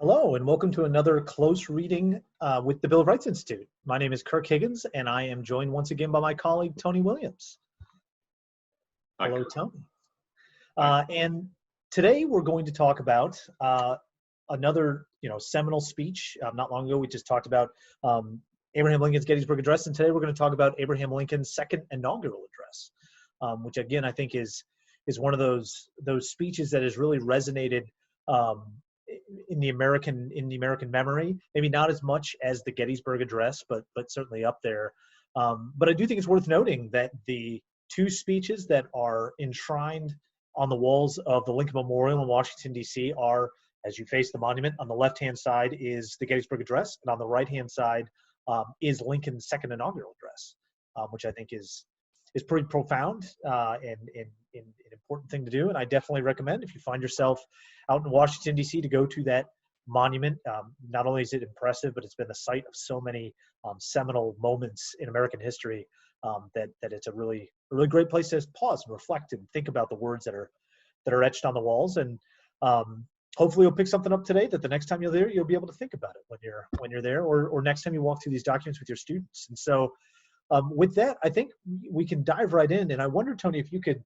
Hello, and welcome to another close reading with the Bill of Rights Institute. My name is Kirk Higgins, and I am joined once again by my colleague, Tony Williams. Hi, Hello, Kirk. Tony. Hi. And today we're going to talk about another, seminal speech. Not long ago, we just talked about Abraham Lincoln's Gettysburg Address, and today we're going to talk about Abraham Lincoln's Second Inaugural Address, which again I think is one of those speeches that has really resonated in the American memory. Maybe not as much as the Gettysburg Address, but certainly up there. But I do think it's worth noting that the two speeches that are enshrined on the walls of the Lincoln Memorial in Washington, D.C. are, as you face the monument, on the left-hand side is the Gettysburg Address, and on the right-hand side is Lincoln's Second Inaugural Address, which I think is pretty profound and an important thing to do. And I definitely recommend, if you find yourself out in Washington, D.C., to go to that monument. Not only is it impressive, but it's been the site of so many seminal moments in American history that it's a really great place to pause and reflect and think about the words that are etched on the walls. And hopefully you'll pick something up today that the next time you're there, you'll be able to think about it when you're there, or next time you walk through these documents with your students. And so with that, I think we can dive right in. And I wonder, Tony, if you could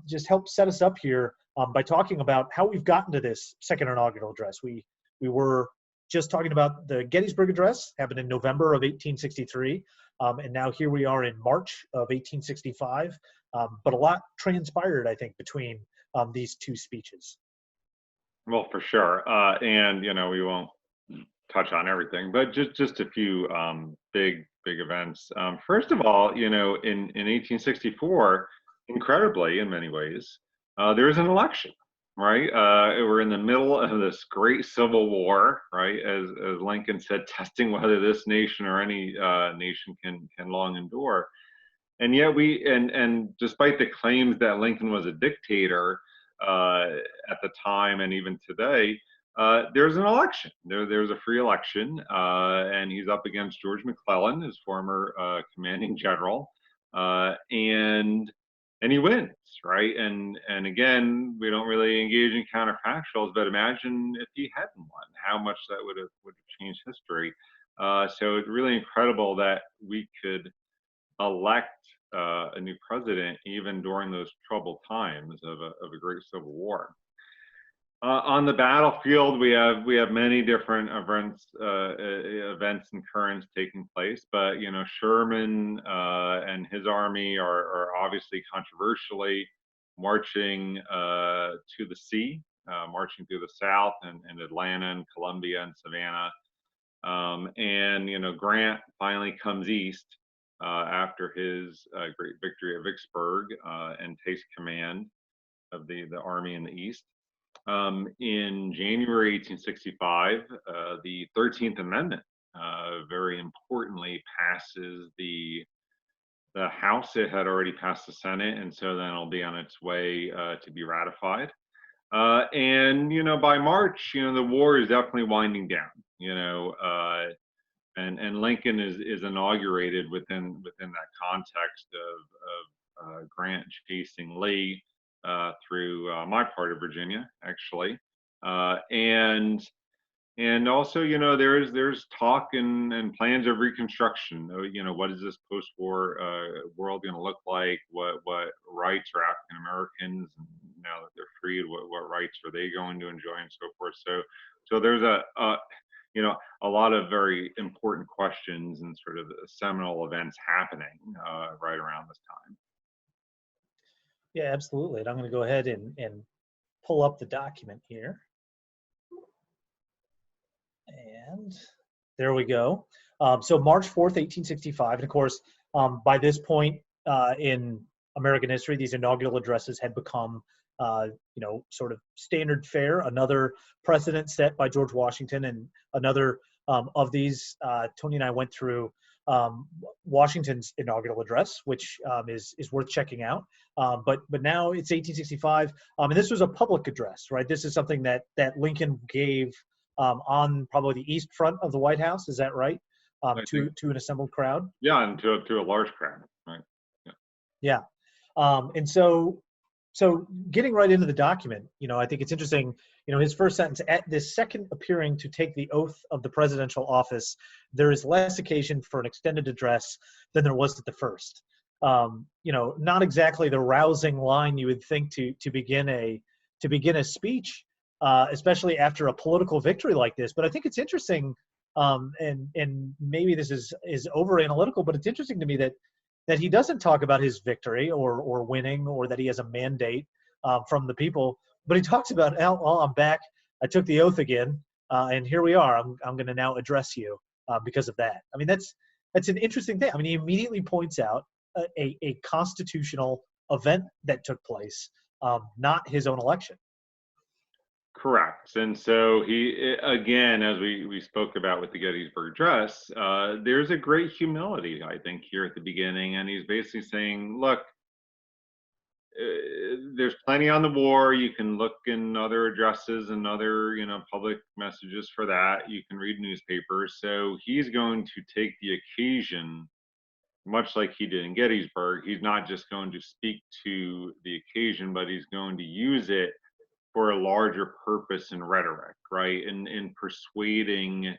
just help set us up here by talking about how we've gotten to this Second Inaugural Address. We were just talking about the Gettysburg Address, happened in November of 1863, and now here we are in March of 1865. But a lot transpired, I think, between these two speeches. Well, for sure. And, we won't touch on everything, but just a few big events. First of all, in 1864, incredibly in many ways, there was an election, right? We're in the middle of this great Civil War, right? As Lincoln said, testing whether this nation or any nation can long endure. And yet and despite the claims that Lincoln was a dictator at the time and even today, there's an election. There's a free election, and he's up against George McClellan, his former commanding general, and he wins, right? And again, we don't really engage in counterfactuals, but imagine if he hadn't won, how much that would have changed history. So it's really incredible that we could elect a new president even during those troubled times of a great Civil War. On the battlefield, we have many different events and currents taking place, but Sherman and his army are obviously controversially marching to the sea, marching through the South and Atlanta and Columbia and Savannah, and Grant finally comes east after his great victory at Vicksburg and takes command of the army in the east. In January 1865, the 13th Amendment very importantly passes the House. It had already passed the Senate, and so then it'll be on its way to be ratified. And by March, the war is definitely winding down. And Lincoln is inaugurated within that context of Grant chasing Lee through my part of Virginia, actually, and also there's talk and plans of reconstruction. What is this post-war world going to look like? What rights are African Americans, now that they're freed? What rights are they going to enjoy, and so forth? So there's a lot of very important questions and sort of seminal events happening right around this time. Yeah, absolutely. And I'm going to go ahead and pull up the document here. And there we go. So March 4th, 1865. And of course, by this point in American history, these inaugural addresses had become, sort of standard fare, another precedent set by George Washington, and another of these. Tony and I went through Washington's inaugural address, which is worth checking out. But now it's 1865, and this was a public address, right? This is something that Lincoln gave on probably the east front of the White House. Is that right? To an assembled crowd. Yeah, and to a large crowd, right? Yeah. And so So getting right into the document, I think it's interesting, his first sentence, at this second appearing to take the oath of the presidential office, there is less occasion for an extended address than there was at the first. Not exactly the rousing line you would think to begin a speech, especially after a political victory like this. But I think it's interesting, and maybe this is over analytical, but it's interesting to me that he doesn't talk about his victory or winning, or that he has a mandate from the people, but he talks about, well, I'm back, I took the oath again, and here we are. I'm going to now address you because of that. I mean, that's an interesting thing. I mean, he immediately points out a constitutional event that took place, not his own election. Correct. And so he, again, as we spoke about with the Gettysburg Address, there's a great humility, I think, here at the beginning. And he's basically saying, look, there's plenty on the war. You can look in other addresses and other, public messages for that. You can read newspapers. So he's going to take the occasion, much like he did in Gettysburg. He's not just going to speak to the occasion, but he's going to use it for a larger purpose and rhetoric, right? In persuading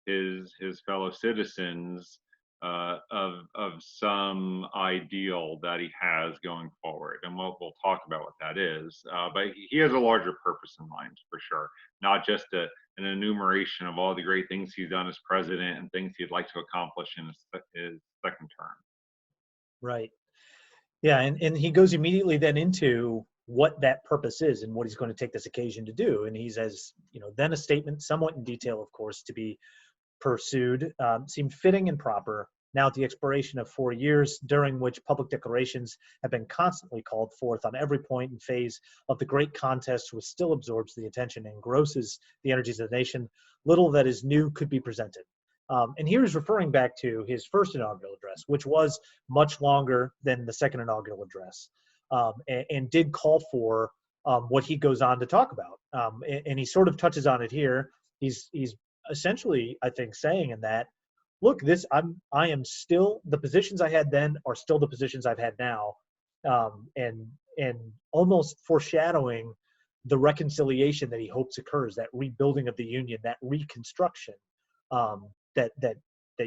his fellow citizens of some ideal that he has going forward, and we'll talk about what that is. But he has a larger purpose in mind, for sure, not just an enumeration of all the great things he's done as president and things he'd like to accomplish in his second term. Right. Yeah, and he goes immediately then into what that purpose is and what he's going to take this occasion to do. And he says, then a statement, somewhat in detail, of course, to be pursued, seemed fitting and proper, now at the expiration of 4 years, during which public declarations have been constantly called forth on every point and phase of the great contest, which still absorbs the attention and engrosses the energies of the nation. Little that is new could be presented. And here he's referring back to his first inaugural address, which was much longer than the second inaugural address, and did call for what he goes on to talk about. And he sort of touches on it here. He's essentially, I think, saying in that, look, I am still, the positions I had then are still the positions I've had now, and almost foreshadowing the reconciliation that he hopes occurs, that rebuilding of the Union, that reconstruction that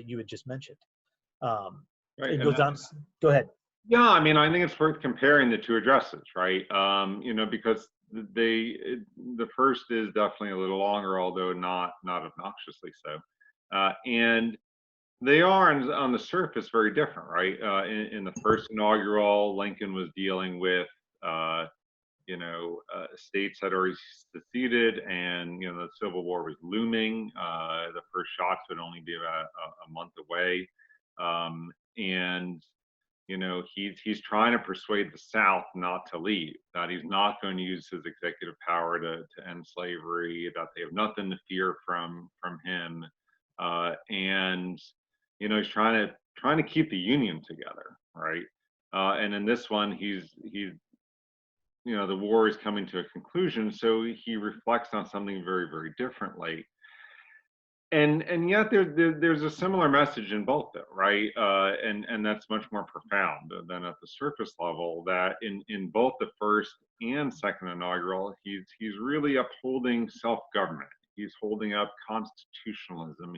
you had just mentioned. Right. It goes on. Go ahead. Yeah, I mean, I think it's worth comparing the two addresses, right? Because the first is definitely a little longer, although not obnoxiously so, and they are on the surface very different, right? In the first inaugural, Lincoln was dealing with states had already seceded, and the Civil War was looming. The first shots would only be about a month away, and he's trying to persuade the South not to leave, that he's not going to use his executive power to end slavery, that they have nothing to fear from him, and he's trying to keep the Union together, right? And in this one, he's the war is coming to a conclusion, so he reflects on something very, very differently. And yet there's a similar message in both, though, right? And that's much more profound than at the surface level. That in both the first and second inaugural, he's really upholding self-government. He's holding up constitutionalism.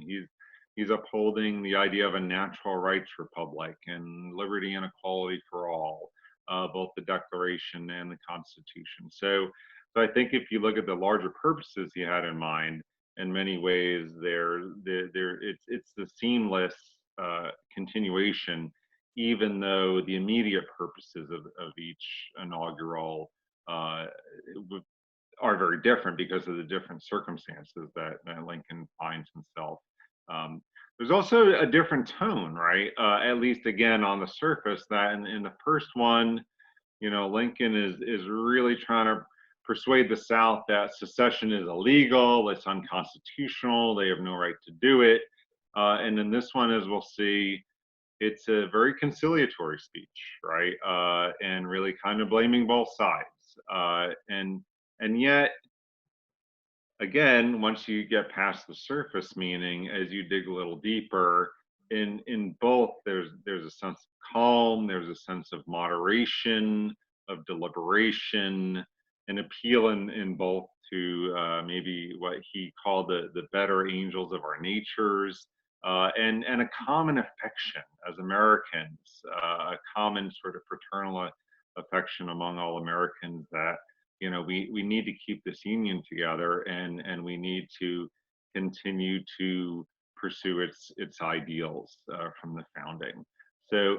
He's upholding the idea of a natural rights republic and liberty and equality for all, both the Declaration and the Constitution. So I think if you look at the larger purposes he had in mind, in many ways, it's the seamless continuation, even though the immediate purposes of each inaugural are very different because of the different circumstances that Lincoln finds himself. There's also a different tone, right? At least again on the surface, that in the first one, Lincoln is really trying to persuade the South that secession is illegal, it's unconstitutional, they have no right to do it. And in this one, as we'll see, it's a very conciliatory speech, right? And really kind of blaming both sides. And yet, again, once you get past the surface meaning, as you dig a little deeper, in both, there's a sense of calm, there's a sense of moderation, of deliberation, an appeal in both to maybe what he called the better angels of our natures, and a common affection as Americans, a common sort of fraternal affection among all Americans that we need to keep this union together, and we need to continue to pursue its ideals from the founding. So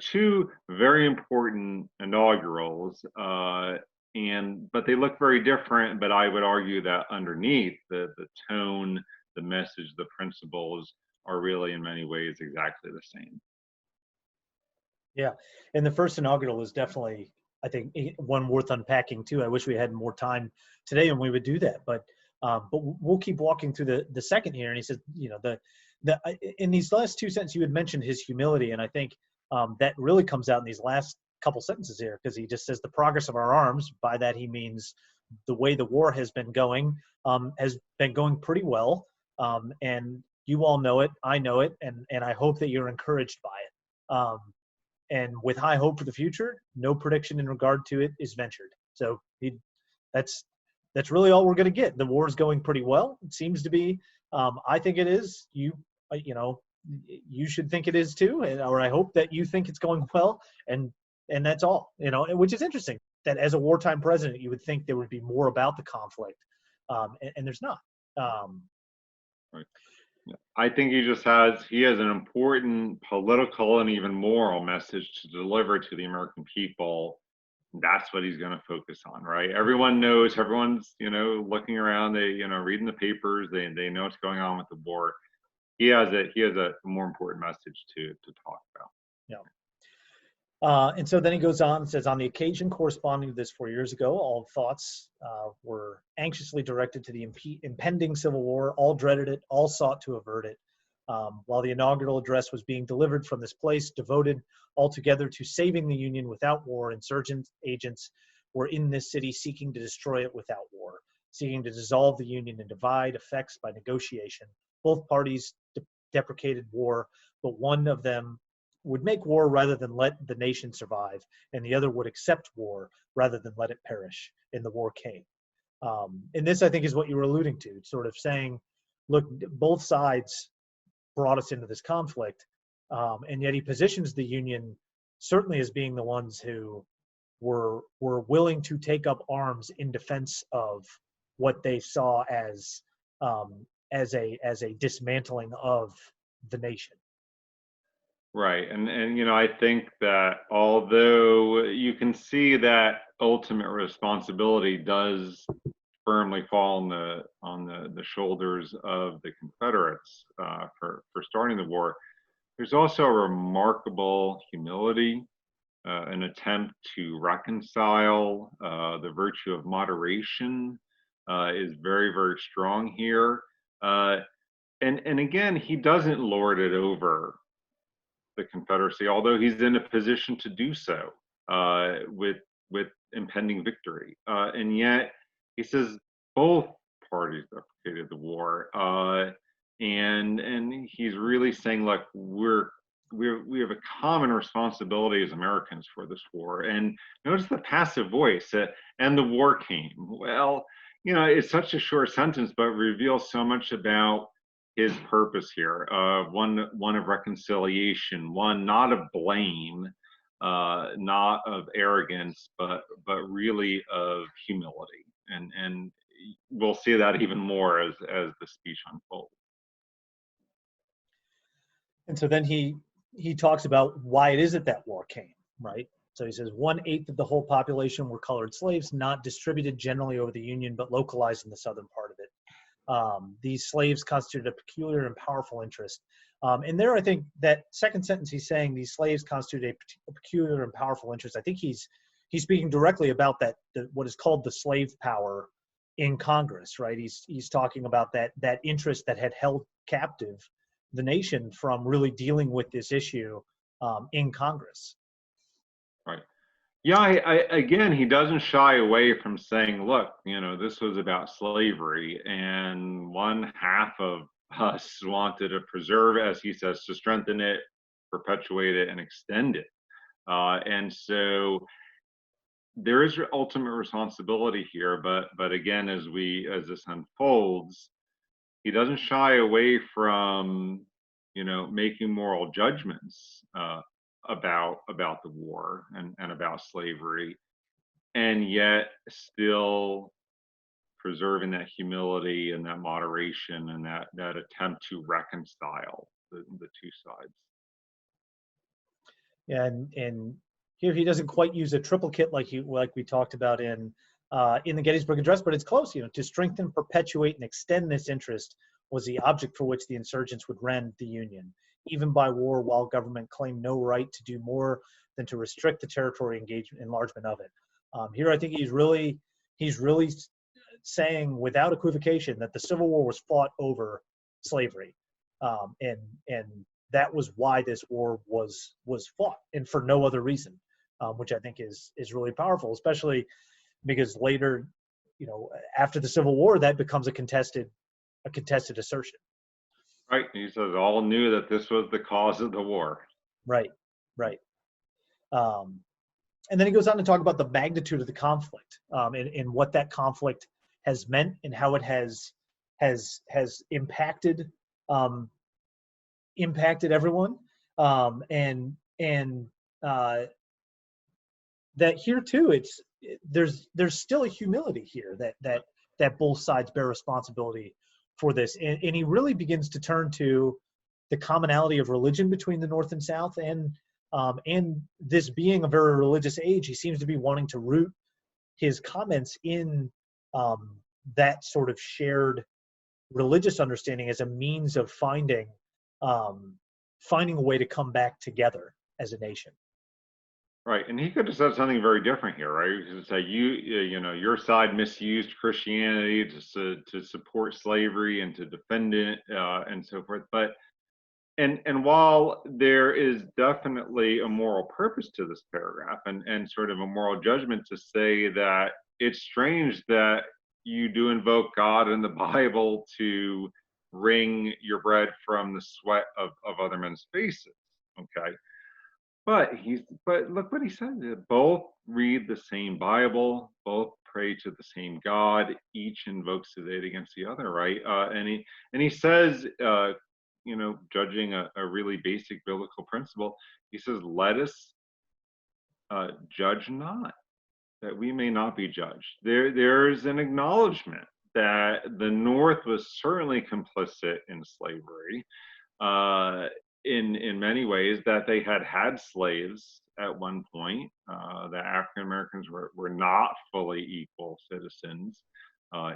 two very important inaugurals, but they look very different. But I would argue that underneath the tone, the message, the principles are really in many ways exactly the same. Yeah, and the first inaugural is definitely, I think, one worth unpacking too. I wish we had more time today and we would do that, but we'll keep walking through the second here. And he says, in these last two sentences, you had mentioned his humility, and I think that really comes out in these last couple sentences here, because he just says the progress of our arms. By that he means the way the war has been going pretty well, and you all know it, I know it, and I hope that you're encouraged by it. And with high hope for the future, no prediction in regard to it is ventured. So that's really all we're going to get. The war is going pretty well. It seems to be. I think it is. You should think it is too, or I hope that you think it's going well. And that's all. Which is interesting. That as a wartime president, you would think there would be more about the conflict, and there's not. Right. I think he has an important political and even moral message to deliver to the American people. That's what he's going to focus on, right? Everyone knows, everyone's, looking around, they, reading the papers, they know what's going on with the war. He has a more important message to talk about. Yeah. And so then he goes on and says, on the occasion corresponding to this 4 years ago, all thoughts were anxiously directed to the impending Civil War. All dreaded it, all sought to avert it. While the inaugural address was being delivered from this place, devoted altogether to saving the Union without war, insurgent agents were in this city seeking to destroy it without war, seeking to dissolve the Union and divide effects by negotiation. Both parties deprecated war, but one of them would make war rather than let the nation survive, and the other would accept war rather than let it perish. And the war came. And this, I think, is what you were alluding to, sort of saying, look, both sides brought us into this conflict, and yet he positions the Union certainly as being the ones who were willing to take up arms in defense of what they saw as a dismantling of the nation. Right, and I think that although you can see that ultimate responsibility does firmly fall on the shoulders of the Confederates for starting the war, there's also a remarkable humility, an attempt to reconcile. The virtue of moderation is very, very strong here, and again, he doesn't lord it over the Confederacy, although he's in a position to do so with impending victory. And yet he says both parties deprecated the war, and he's really saying, look, we have a common responsibility as Americans for this war. And notice the passive voice, and the war came. Well, it's such a short sentence, but reveals so much about his purpose here, one of reconciliation, one not of blame, not of arrogance, but really of humility, and we'll see that even more as the speech unfolds. And so then he talks about why it is that war came, right? So he says 1/8 of the whole population were colored slaves, not distributed generally over the Union, but localized in the southern part of it. These slaves constituted a peculiar and powerful interest. And there, I think that second sentence, he's saying these slaves constitute a peculiar and powerful interest. I think he's speaking directly about what is called the slave power in Congress, right? He's talking about that interest that had held captive the nation from really dealing with this issue in Congress. Right. Yeah, again, he doesn't shy away from saying, look, this was about slavery, and one half of us wanted to preserve, as he says, to strengthen it, perpetuate it, and extend it. And so there is ultimate responsibility here, but again, as this unfolds, he doesn't shy away from, making moral judgments about the war and about slavery, and yet still preserving that humility and that moderation and that attempt to reconcile the two sides. And here he doesn't quite use a triplicate like we talked about in the Gettysburg Address, but it's close. To strengthen, perpetuate, and extend this interest was the object for which the insurgents would rend the Union, even by war, while government claimed no right to do more than to restrict the territory enlargement of it. Here, I think he's really saying without equivocation that the Civil War was fought over slavery, and that was why this war was fought, and for no other reason, which I think is really powerful, especially because later, after the Civil War, that becomes a contested assertion. Right. He says all knew that this was the cause of the war. Right. And then he goes on to talk about the magnitude of the conflict, and what that conflict has meant and how it has impacted everyone, and that here too, there's still a humility here that both sides bear responsibility for this, and he really begins to turn to the commonality of religion between the North and South, and this being a very religious age, he seems to be wanting to root his comments in that sort of shared religious understanding as a means of finding a way to come back together as a nation. Right, and he could have said something very different here, right? He could say, your side misused Christianity to support slavery and to defend it, and so forth. But and while there is definitely a moral purpose to this paragraph, and sort of a moral judgment to say that it's strange that you do invoke God in the Bible to wring your bread from the sweat of other men's faces, okay? But look what he said. Both read the same Bible, both pray to the same God, each invokes his aid against the other, right? And he says, judging a really basic biblical principle, he says, let us judge not, that we may not be judged. There's an acknowledgement that the North was certainly complicit in slavery, in many ways, that they had slaves at one point, that African Americans were not fully equal citizens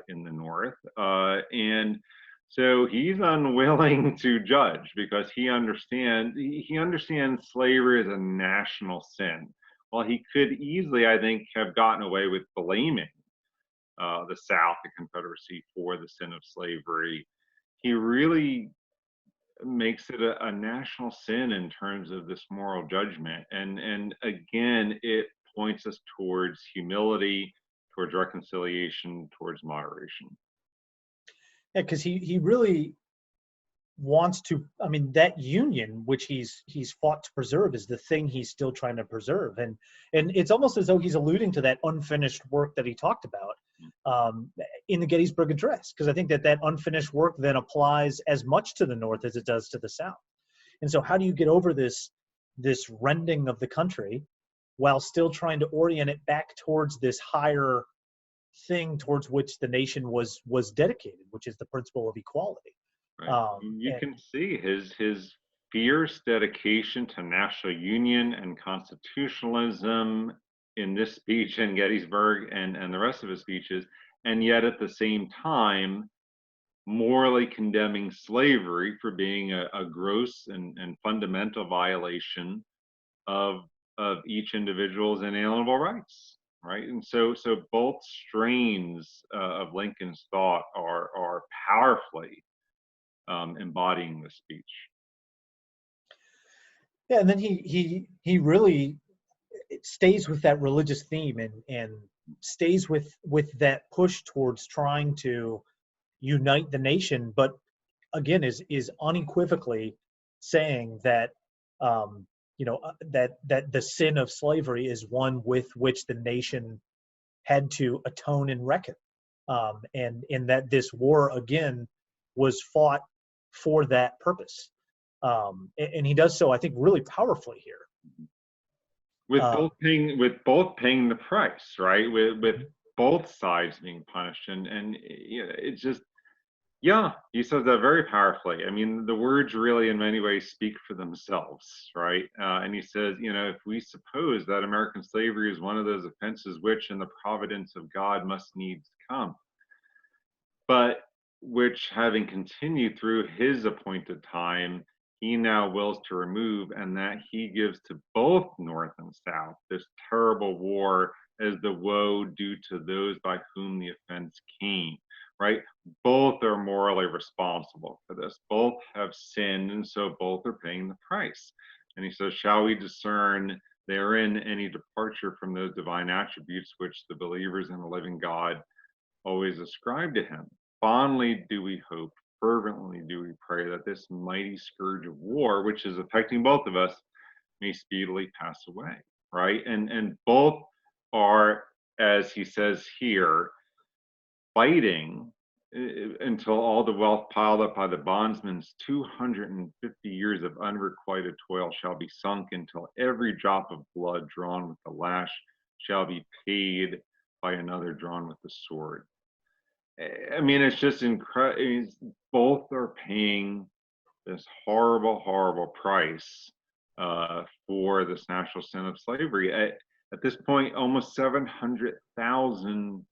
in the North, and so he's unwilling to judge because he understands slavery as a national sin. While he could easily, I think, have gotten away with blaming the South, the Confederacy, for the sin of slavery, he really makes it a national sin in terms of this moral judgment. And again, it points us towards humility, towards reconciliation, towards moderation. Yeah, because he really wants to, that union which he's fought to preserve is the thing he's still trying to preserve, and it's almost as though he's alluding to that unfinished work that he talked about in the Gettysburg Address, because I think that unfinished work then applies as much to the North as it does to the South. And so how do you get over this rending of the country while still trying to orient it back towards this higher thing towards which the nation was dedicated, which is the principle of equality? Right. You can see his fierce dedication to national union and constitutionalism in this speech in Gettysburg and the rest of his speeches, and yet at the same time morally condemning slavery for being a gross and fundamental violation of each individual's inalienable rights, right? And so both strains of Lincoln's thought are powerfully embodying the speech. Yeah, and then he really stays with that religious theme and stays with that push towards trying to unite the nation, but again is unequivocally saying that that the sin of slavery is one with which the nation had to atone and reckon, and in that this war again was fought for that purpose, and he does so, I think, really powerfully here. With both paying the price, right? With both sides being punished, and it's just, yeah, he says that very powerfully. I mean, the words really, in many ways, speak for themselves, right? And he says, if we suppose that American slavery is one of those offenses which, in the providence of God, must needs come, but which, having continued through his appointed time, he now wills to remove, and that he gives to both North and South this terrible war as the woe due to those by whom the offense came, right? Both are morally responsible for this. Both have sinned, and so both are paying the price. And he says, shall we discern therein any departure from those divine attributes which the believers in the living God always ascribe to him? Fondly do we hope, fervently do we pray that this mighty scourge of war, which is affecting both of us, may speedily pass away, right? And both are, as he says here, fighting until all the wealth piled up by the bondsman's 250 years of unrequited toil shall be sunk, until every drop of blood drawn with the lash shall be paid by another drawn with the sword. I mean, it's just incredible. Both are paying this horrible, horrible price for this national sin of slavery. At this point, almost 700,000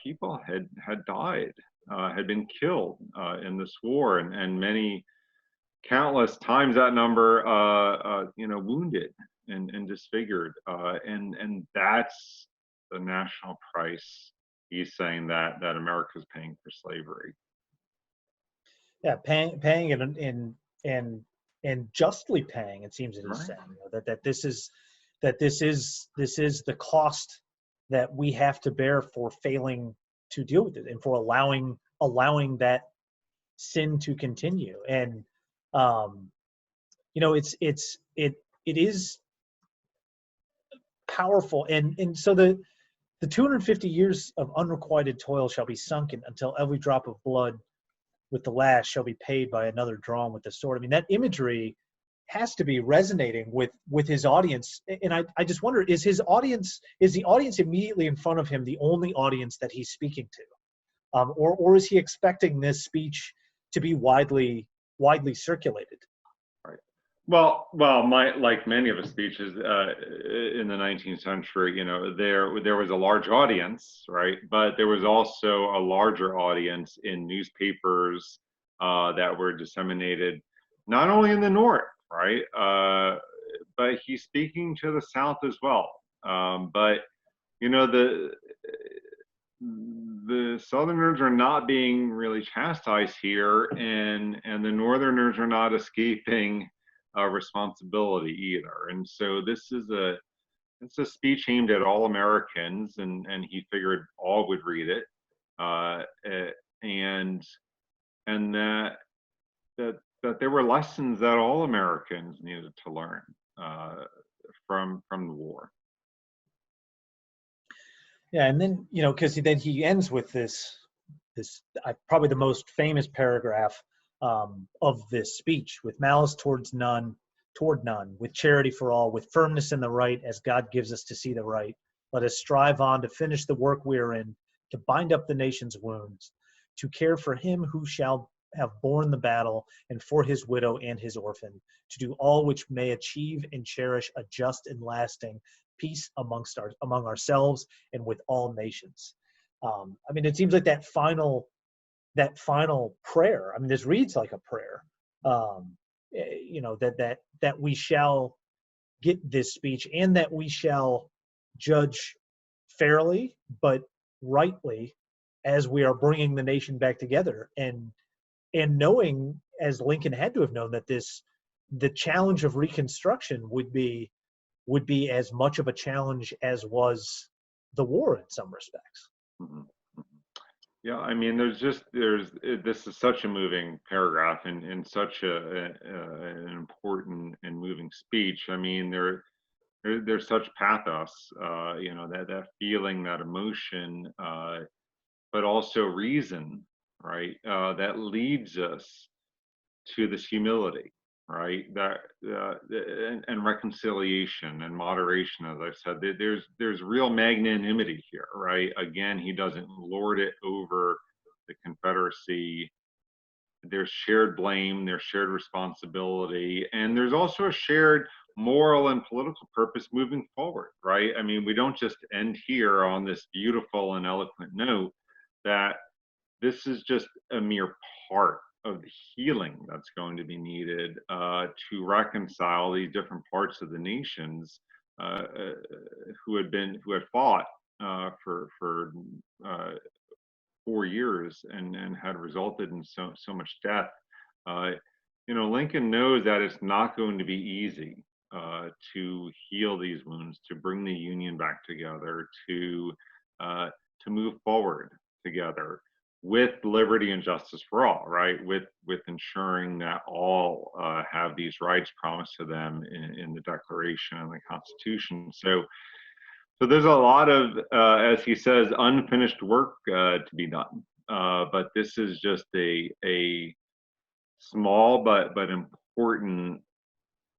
people had died, had been killed in this war, and many, countless times that number, wounded and disfigured, and that's the national price. He's saying that America's paying for slavery. Yeah, paying and justly paying. It seems that he's saying that this is the cost that we have to bear for failing to deal with it, and for allowing that sin to continue. And it is powerful, and so the 250 years of unrequited toil shall be sunken, until every drop of blood with the lash shall be paid by another drawn with the sword. I mean, that imagery has to be resonating with his audience. And I just wonder, is the audience immediately in front of him the only audience that he's speaking to? Or is he expecting this speech to be widely circulated? Right. Well, like many of his speeches in the 19th century, there was a large audience, right? But there was also a larger audience in newspapers that were disseminated not only in the North, right? But he's speaking to the South as well. But the Southerners are not being really chastised here, and the Northerners are not escaping responsibility either. And so it's a speech aimed at all Americans, and he figured all would read it, and that there were lessons that all Americans needed to learn from the war. Yeah, and then because then he ends with this probably the most famous paragraph of this speech: with malice toward none, with charity for all, with firmness in the right, as God gives us to see the right. Let us strive on to finish the work we are in, to bind up the nation's wounds, to care for him who shall have borne the battle, and for his widow and his orphan, to do all which may achieve and cherish a just and lasting peace among ourselves and with all nations. I mean, it seems like that final prayer. I mean, this reads like a prayer. That we shall get this speech, and that we shall judge fairly but rightly as we are bringing the nation back together, and knowing, as Lincoln had to have known, that the challenge of Reconstruction would be as much of a challenge as was the war in some respects. Mm-hmm. Yeah, I mean, this is such a moving paragraph and such an important and moving speech. I mean, there's such pathos, that feeling, that emotion, but also reason, right? That leads us to this humility, right? That and reconciliation and moderation, as I said, there's real magnanimity here, right? Again, he doesn't lord it over the Confederacy. There's shared blame, there's shared responsibility, and there's also a shared moral and political purpose moving forward, right? I mean, we don't just end here on this beautiful and eloquent note that this is just a mere part of the healing that's going to be needed to reconcile these different parts of the nations who had fought for 4 years and had resulted in so much death. Uh, Lincoln knows that it's not going to be easy to heal these wounds, to bring the Union back together, to move forward together with liberty and justice for all, right? With ensuring that all have these rights promised to them in the Declaration and the Constitution. So there's a lot of, as he says, unfinished work to be done. But this is just a small but important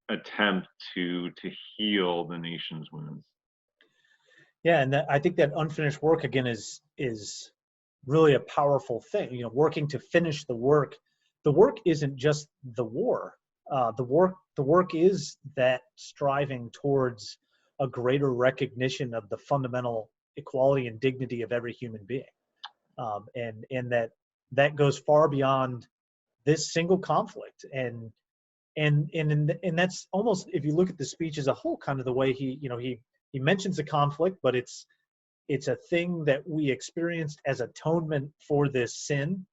attempt to heal the nation's wounds. Yeah, and I think that unfinished work again is really a powerful thing. Working to finish the work. The work isn't just the war. The work is that striving towards a greater recognition of the fundamental equality and dignity of every human being, and that goes far beyond this single conflict. And that's almost, if you look at the speech as a whole, kind of the way he mentions the conflict, but it's a thing that we experienced as atonement for this sin,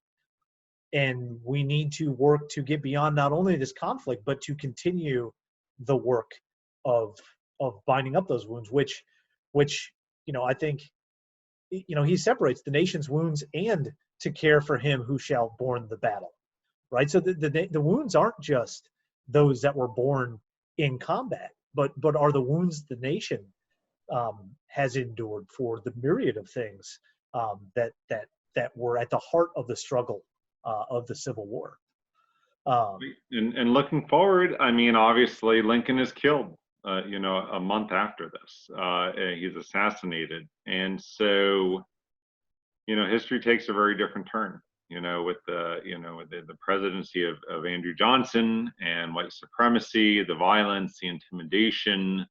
and we need to work to get beyond not only this conflict, but to continue the work of binding up those wounds, which I think he separates the nation's wounds and to care for him who shall borne the battle, right? So the wounds aren't just those that were born in combat, but are the wounds the nation has endured for the myriad of things that were at the heart of the struggle of the Civil War. And looking forward, I mean, obviously Lincoln is killed, a month after this. He's assassinated, and so history takes a very different turn. With the presidency of Andrew Johnson and white supremacy, the violence, the intimidation,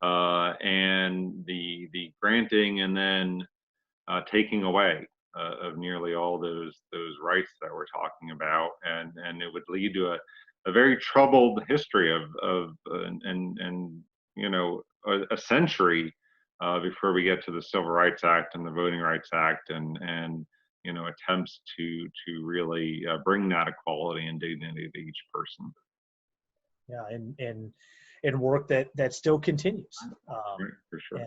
and the granting and then taking away of nearly all those rights that we're talking about, and it would lead to a very troubled history of a century before we get to the Civil Rights Act and the Voting Rights Act and attempts to really bring that equality and dignity to each person. Yeah, and work that still continues. Right, for sure.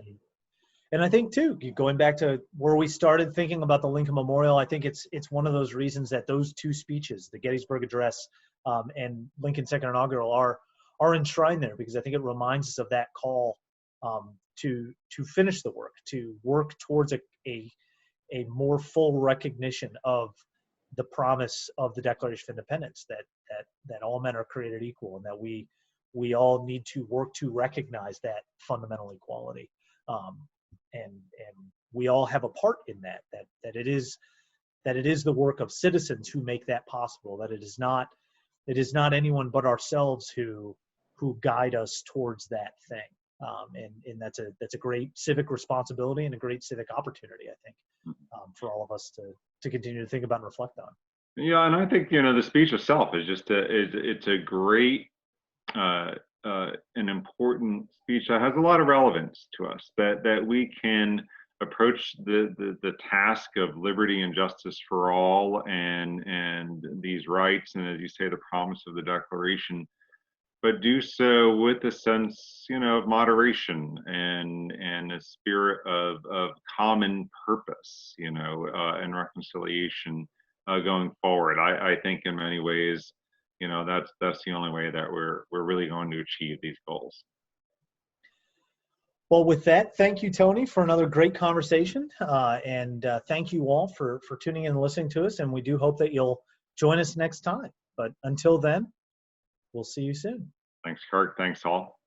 And I think too, going back to where we started thinking about the Lincoln Memorial, I think it's one of those reasons that those two speeches, the Gettysburg Address and Lincoln Second Inaugural, are enshrined there, because I think it reminds us of that call to finish the work, to work towards a more full recognition of the promise of the Declaration of Independence, that all men are created equal, and that we all need to work to recognize that fundamental equality. And we all have a part in that it is the work of citizens who make that possible, that it is not anyone but ourselves who guide us towards that thing. And that's a great civic responsibility and a great civic opportunity, I think, for all of us to continue to think about and reflect on. Yeah, and I think the speech itself is just it's a great an important speech that has a lot of relevance to us, that we can approach the task of liberty and justice for all and these rights, and as you say, the promise of the Declaration, but do so with a sense, of moderation and a spirit of common purpose, and reconciliation going forward. I think in many ways, that's the only way that we're really going to achieve these goals. Well, with that, thank you, Tony, for another great conversation. And thank you all for tuning in and listening to us. And we do hope that you'll join us next time. But until then, we'll see you soon. Thanks, Kirk. Thanks, all.